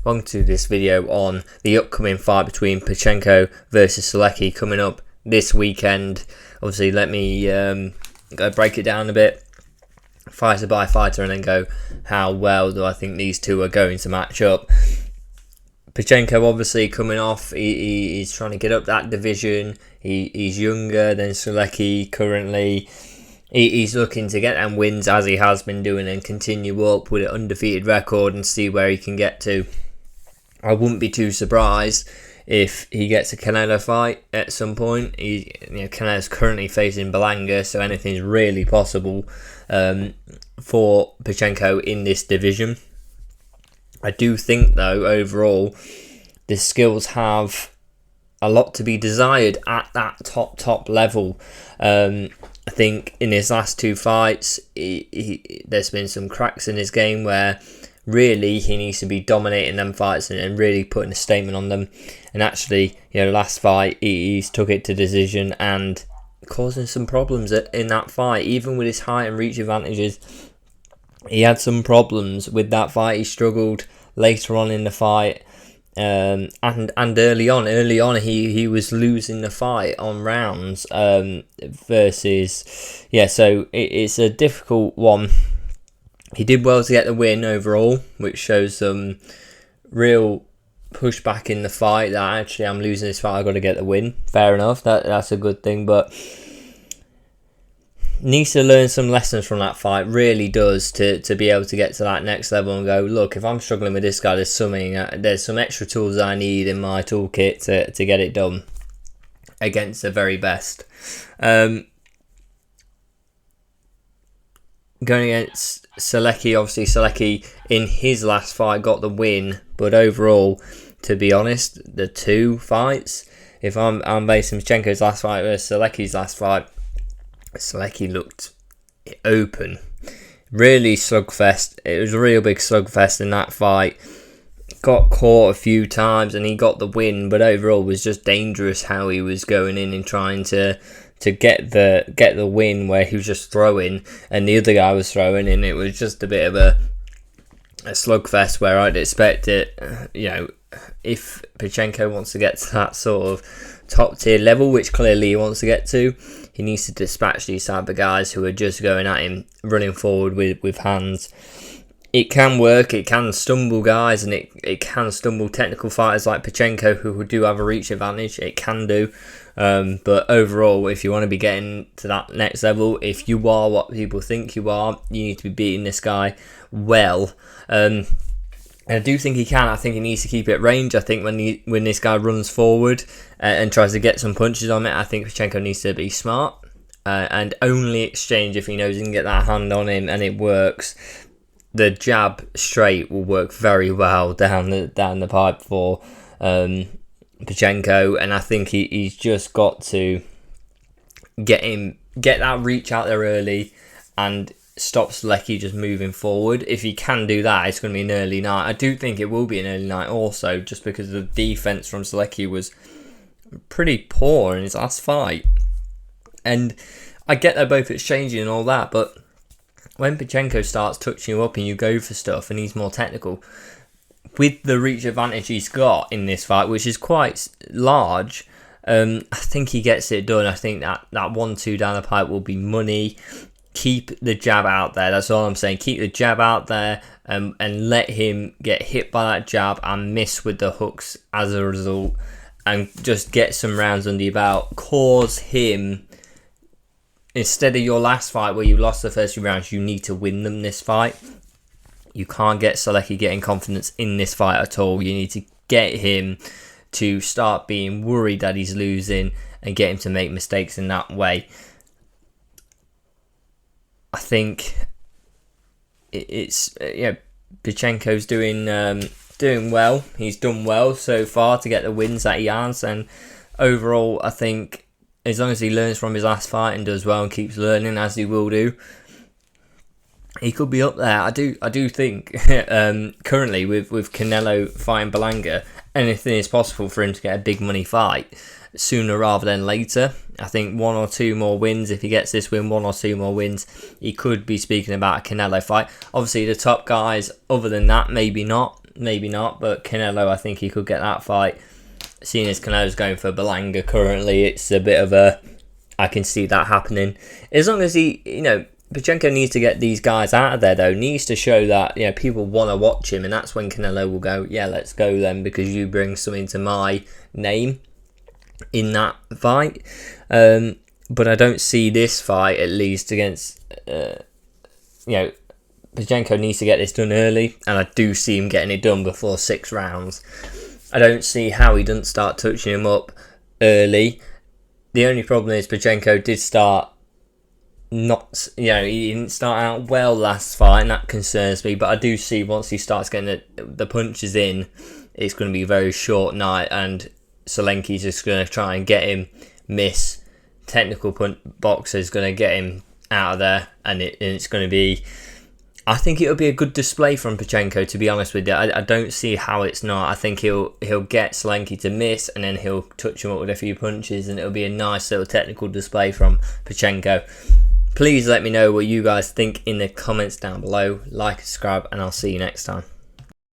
Welcome to this video on the upcoming fight between Pacheco versus Sulecki coming up this weekend. Obviously, let me go break it down a bit, fighter by fighter, and then go how well do I think these two are going to match up. Pacheco obviously coming off, he's trying to get up that division. He's younger than Sulecki currently. He's looking to get them wins as he has been doing and continue up with an undefeated record and see where he can get to. I wouldn't be too surprised if he gets a Canelo fight at some point. Canelo's currently facing Berlanga, so anything's really possible for Pacheco in this division. I do think, though, overall, the skills have a lot to be desired at that top level. I think in his last two fights, there's been some cracks in his game where really he needs to be dominating them fights and really putting a statement on them. And actually, last fight, he's took it to decision and causing some problems in that fight. Even with his height and reach advantages, he had some problems with that fight. He struggled later on in the fight. And early on he was losing the fight on rounds versus so it's a difficult one. He did well to get the win overall, which shows some real pushback in the fight, that actually I'm losing this fight, I've got to get the win. Fair enough, that's a good thing, but needs to learn some lessons from that fight, really does, to be able to get to that next level and go, look, if I'm struggling with this guy, there's some extra tools I need in my toolkit to get it done against the very best. Going against Sulecki, obviously Sulecki in his last fight got the win, but overall, to be honest, the two fights, if I'm basing Pacheco's last fight versus Sulecki's last fight, Sulecki looked open. Really slugfest. It was a real big slugfest in that fight. Got caught a few times and he got the win, but overall was just dangerous how he was going in and trying to get the win, where he was just throwing and the other guy was throwing, and it was just a bit of a slugfest where I'd expect it. If Pacheco wants to get to that sort of top tier level, which clearly he wants to get to, he needs to dispatch these type of guys who are just going at him, running forward with hands. It can work, it can stumble guys, and it can stumble technical fighters like Pacheco who do have a reach advantage. It can do. But overall, if you want to be getting to that next level, if you are what people think you are, you need to be beating this guy well. And I do think he can. I think he needs to keep it at range. I think when this guy runs forward and tries to get some punches on it, I think Pacheco needs to be smart and only exchange if he knows he can get that hand on him and it works. The jab straight will work very well down the pipe for Pacheco, and I think he's just got to get that reach out there early and stop Sulecki just moving forward. If he can do that, it's going to be an early night. I do think it will be an early night also, just because the defense from Sulecki was pretty poor in his last fight. And I get they're both exchanging and all that, but when Pacheco starts touching you up and you go for stuff and he's more technical, with the reach advantage he's got in this fight, which is quite large, I think he gets it done. I think that 1-2 down the pipe will be money. Keep the jab out there. That's all I'm saying. Keep the jab out there and let him get hit by that jab and miss with the hooks as a result, and just get some rounds under your belt. Cause him, instead of your last fight where you lost the first few rounds, you need to win them this fight. You can't get Sulecki getting confidence in this fight at all. You need to get him to start being worried that he's losing and get him to make mistakes in that way. I think it's Pacheco's doing well. He's done well so far to get the wins that he has, and overall, I think as long as he learns from his last fight and does well and keeps learning, as he will do, he could be up there. I do think currently with Canelo fighting Berlanga, anything is possible for him to get a big money fight sooner rather than later. I think 1 or 2 more wins, if he gets this win, 1 or 2 more wins, he could be speaking about a Canelo fight. Obviously, the top guys, other than that, maybe not. maybe not. But Canelo, I think he could get that fight. Seeing as Canelo's going for Berlanga currently, it's a bit of a... I can see that happening. As long as he, Pacheco needs to get these guys out of there, though. Needs to show that, people want to watch him. And that's when Canelo will go, yeah, let's go then, because you bring something to my name in that fight. But I don't see this fight, at least, against, Pacheco needs to get this done early. And I do see him getting it done before 6 rounds. I don't see how he doesn't start touching him up early. The only problem is Pacheco did start not, he didn't start out well last fight, and that concerns me. But I do see once he starts getting the punches in, it's going to be a very short night, and Sulecki's just going to try and get him miss. Technical boxer's going to get him out of there, and it's going to be... I think it'll be a good display from Pacheco, to be honest with you. I don't see how it's not. I think he'll get Sulecki to miss, and then he'll touch him up with a few punches, and it'll be a nice little technical display from Pacheco. Please let me know what you guys think in the comments down below. Like and subscribe, and I'll see you next time.